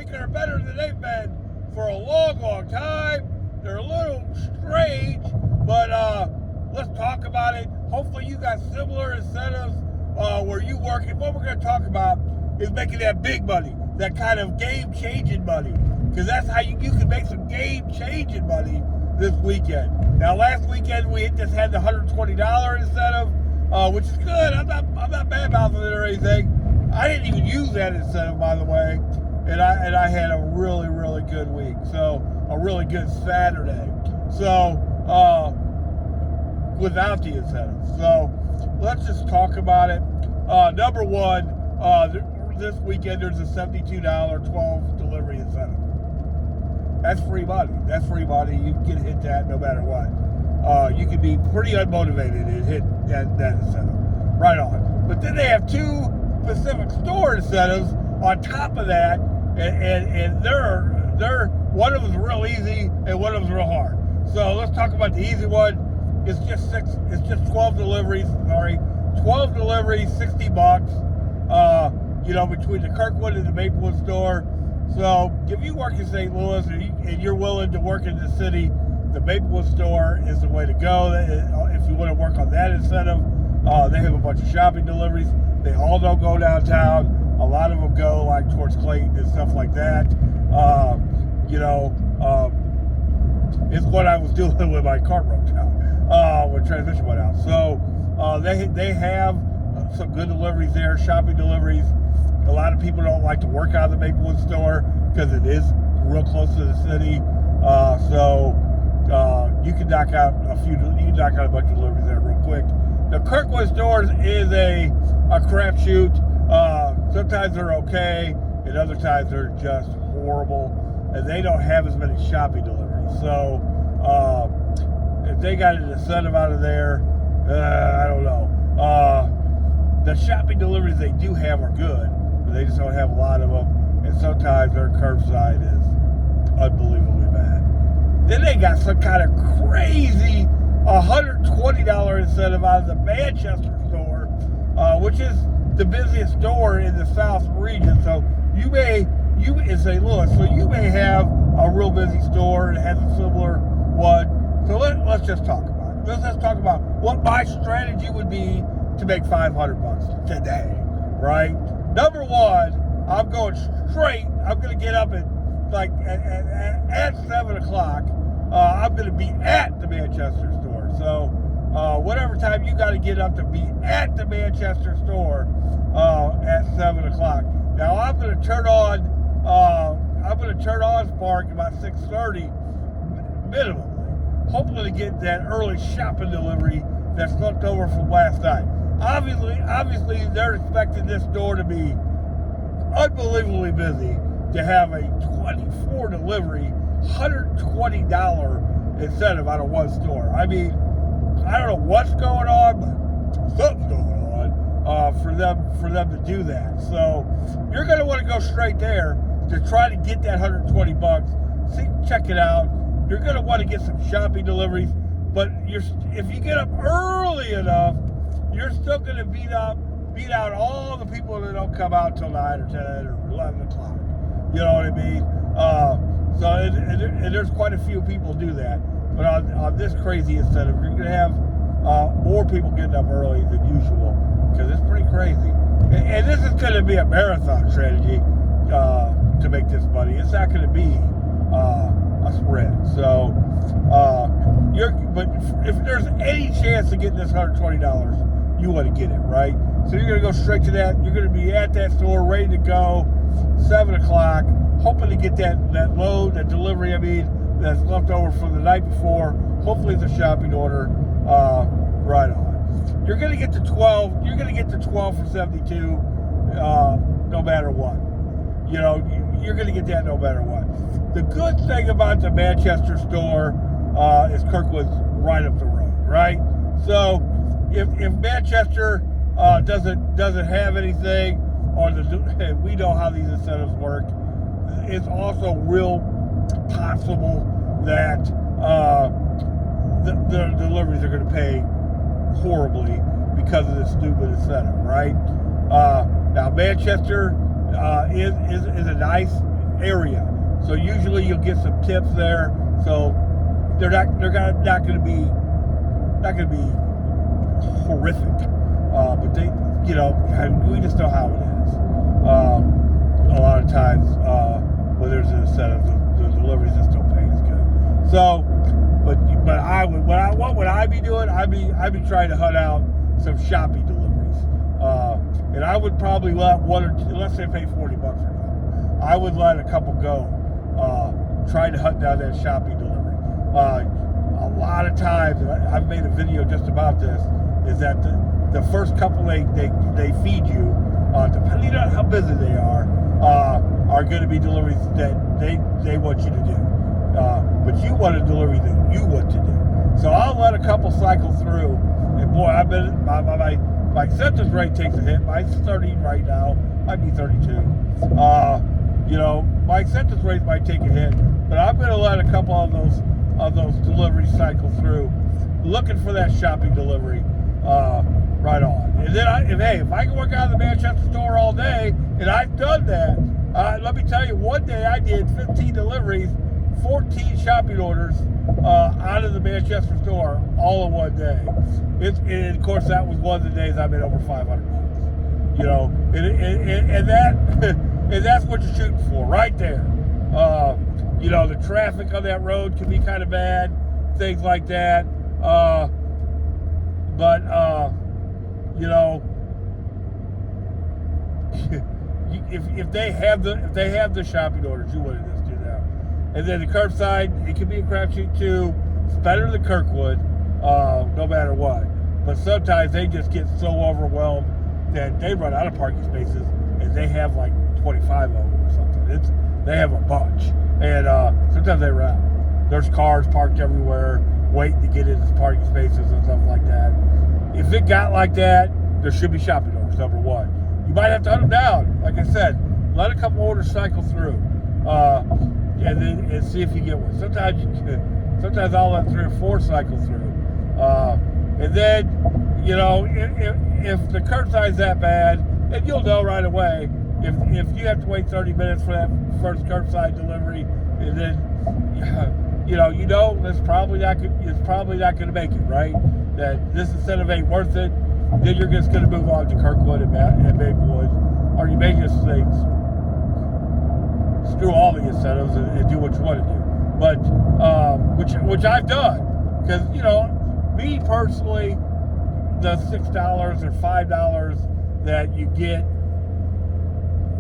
thinking are better than they've been for a long, long time. They're a little strange, but let's talk about it. Hopefully you got similar incentives where you work. And what we're going to talk about is making that big money, that kind of game-changing money, because that's how you can make some game-changing money this weekend. Now, last weekend we just had the $120 incentive, which is good. I'm not bad-mouthing it or anything. I didn't even use that incentive, by the way, and I had a really, really good week. So a really good Saturday. So without the incentive. So let's just talk about it. Number one, this weekend there's a $72 12 delivery incentive. That's free money. That's free money. You can hit that no matter what. You can be pretty unmotivated and hit that incentive. Right on. But then they have two specific store incentives on top of that, and they're one of them's real easy and one of them's real hard. So let's talk about the easy one. It's just 12 deliveries. 12 deliveries, $60. Between the Kirkwood and the Maplewood store. So if you work in St. Louis and you're willing to work in the city, the Maplewood store is the way to go. If you want to work on that incentive, they have a bunch of shopping deliveries. They all don't go downtown. A lot of them go like towards Clayton and stuff like that. It's what I was doing when my car broke down, when transmission went out. So they have some good deliveries there, shopping deliveries. A lot of people don't like to work out of the Maplewood store because it is real close to the city. So you can knock out a bunch of deliveries there real quick. The Kirkwood stores is a crapshoot. Sometimes they're okay, and other times they're just horrible, and they don't have as many shopping deliveries. So if they got an incentive out of there, I don't know. The shopping deliveries they do have are good, but they just don't have a lot of them, and sometimes their curbside is unbelievably bad. Then they got some kind of crazy $120 incentive out of the Manchester store, which is the busiest store in the South region. So you in St. Louis, so you may have a real busy store and has a similar one. So let's just talk about it. Let's talk about what my strategy would be to make $500 today, right? Number one, I'm going straight. I'm going to get up at 7 o'clock. I'm going to be at the Manchester store. So whatever time you got to get up to be at the Manchester store at 7 o'clock. Now I'm going to turn on Spark about 6:30 minimally, hoping to get that early shopping delivery that's left over from last night. Obviously, they're expecting this store to be unbelievably busy, to have a 24 delivery, $120 incentive out of one store. I mean, I don't know what's going on, but something's going on for them to do that. So you're going to want to go straight there to try to get that $120. Check it out. You're going to want to get some shopping deliveries, but if you get up early enough, you're still going to beat out all the people that don't come out till 9 or 10 or 11 o'clock. You know what I mean? And there's quite a few people do that. But on this crazy incentive, you're going to have more people getting up early than usual, because it's pretty crazy. And this is going to be a marathon strategy to make this money. It's not going to be a sprint. So, but if there's any chance of getting this $120, you want to get it, right? So you're going to go straight to that. You're going to be at that store, ready to go, 7 o'clock, hoping to get that delivery, that's left over from the night before. Hopefully it's a shopping order, right on. You're going to get to 12. You're going to get to 12 for 72, no matter what. You're going to get that no matter what. The good thing about the Manchester store is Kirkwood's right up the road, right? So if Manchester doesn't have anything, we know how these incentives work. It's also real possible that the deliveries are going to pay horribly because of this stupid incentive, right? Now Manchester is a nice area. So usually you'll get some tips there. So they're not going to be horrific. But they, we just know how it is. A lot of times when there's an incentive, the deliveries just don't pay as good. So, but what would I be doing? I'd be trying to hunt out some shopping deliveries. And I would probably let one or two, let's say pay $40 for them. I would let a couple go, trying to hunt down that shopping delivery. A lot of times, and I've made a video just about this, is that the first couple they feed you, depending on how busy they are going to be deliveries that they want you to do. But you want a delivery that you want to do. So I'll let a couple cycle through, and boy, I've been my acceptance rate takes a hit. Mine's 30 right now, might be 32. My acceptance rate might take a hit, but I'm going to let a couple of those deliveries cycle through, looking for that shopping delivery. Right on. And then if I can work out of the Manchester store all day, and I've done that, let me tell you, one day I did 15 deliveries, 14 shopping orders out of the Manchester store all in one day. And of course, that was one of the days I made over $500. And that's what you're shooting for, right there. The traffic on that road can be kind of bad, things like that. If they have the shopping orders, you want to just do that. And then the curbside, it can be a crapshoot too. It's better than Kirkwood, no matter what. But sometimes they just get so overwhelmed that they run out of parking spaces, and they have like 25 of them or something. They have a bunch, and sometimes they run out. There's cars parked everywhere, waiting to get into parking spaces and stuff like that. If it got like that, there should be shopping orders, number one. You might have to hunt them down. Like I said, let a couple orders cycle through, and see if you get one. Sometimes I'll let 3 or 4 cycle through. And then, if the curbside's that bad, then you'll know right away. If you have to wait 30 minutes for that first curbside delivery, and then it's probably not going to make it, right? That this incentive ain't worth it. Then you're just going to move on to Kirkwood and Maplewood, or you may just say screw all the incentives and do what you want to do. But which I've done, because me personally, the $6 or $5 that you get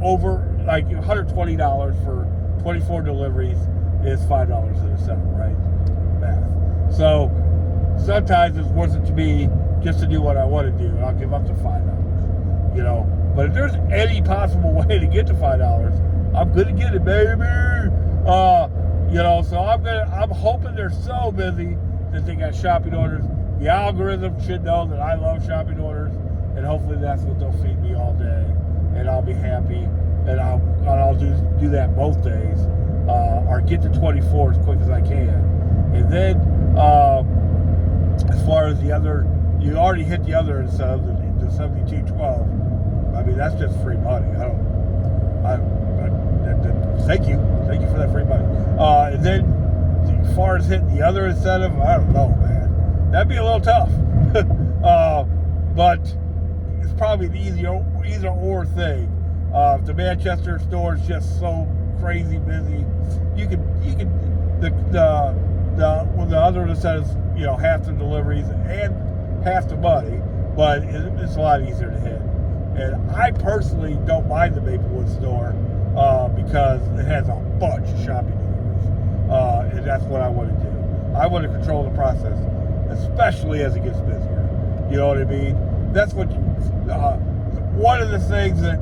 over, like $120 for 24 deliveries is $5 in incentive, right? Math. So sometimes it's worth it to me just to do what I want to do, and I'll give up to $5. But if there's any possible way to get to $5, I'm gonna get it, baby. So I'm hoping they're so busy that they got shopping orders. The algorithm should know that I love shopping orders, and hopefully that's what they'll feed me all day, and I'll be happy, and I'll do that both days, or get to 24 as quick as I can. And then as far as the other, you already hit the other incentive, the $72.12. I mean, that's just free money. Thank you for that free money. And then as far as hitting the other incentive, I don't know, man. That'd be a little tough. But it's probably the either or thing. If the Manchester store is just so crazy busy, you could the other incentives, half the deliveries and half the money, but it's a lot easier to hit. And I personally don't mind the Maplewood store because it has a bunch of shopping deliveries, and that's what I want to do. I want to control the process, especially as it gets busier. You know what I mean? That's what one of the things that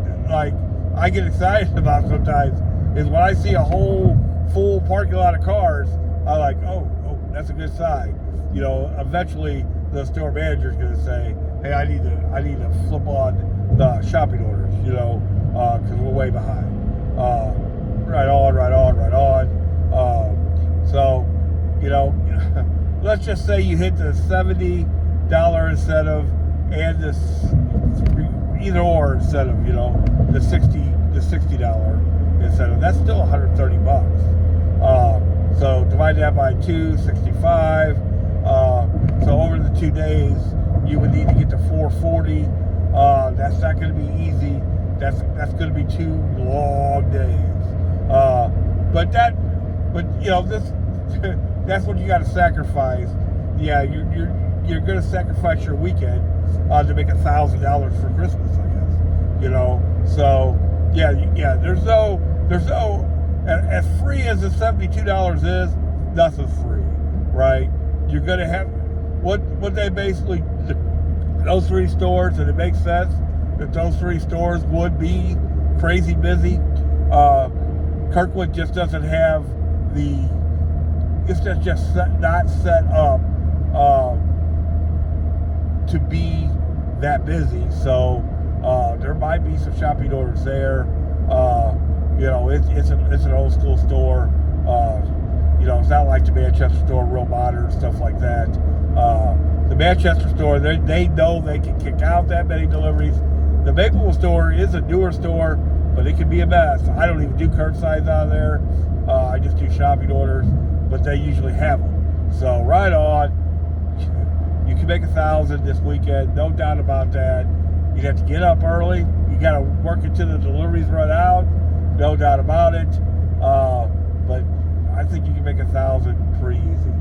I get excited about sometimes is when I see a whole full parking lot of cars. I like, oh, that's a good sign. Eventually the store manager is going to say, hey, I need to flip on the shopping orders, because we're way behind. Right on. So, let's just say you hit the $70 incentive and this either or incentive, the $60 incentive. that's still 130 bucks. So divide that by 265. So over the 2 days, you would need to get to 440. That's not going to be easy. That's going to be 2 long days. But this that's what you got to sacrifice. Yeah, you're going to sacrifice your weekend to make $1,000 for Christmas, I guess. So yeah. There's no as free as the $72 is. Nothing's free, right? You're going to have what they basically, those 3 stores, and it makes sense that those 3 stores would be crazy busy. Kirkwood just doesn't have it's just not set up to be that busy. So there might be some shopping orders there. It's an old school store. It's not like the Manchester store, real modern, stuff like that. The Manchester store, they know they can kick out that many deliveries. The Maplewood store is a newer store, but it can be a mess. I don't even do curbsides out of there. I just do shopping orders, but they usually have them. So right on, you can make $1,000 this weekend, no doubt about that. You'd have to get up early. You got to work until the deliveries run out, no doubt about it. But I think you can make $1,000 pretty easy.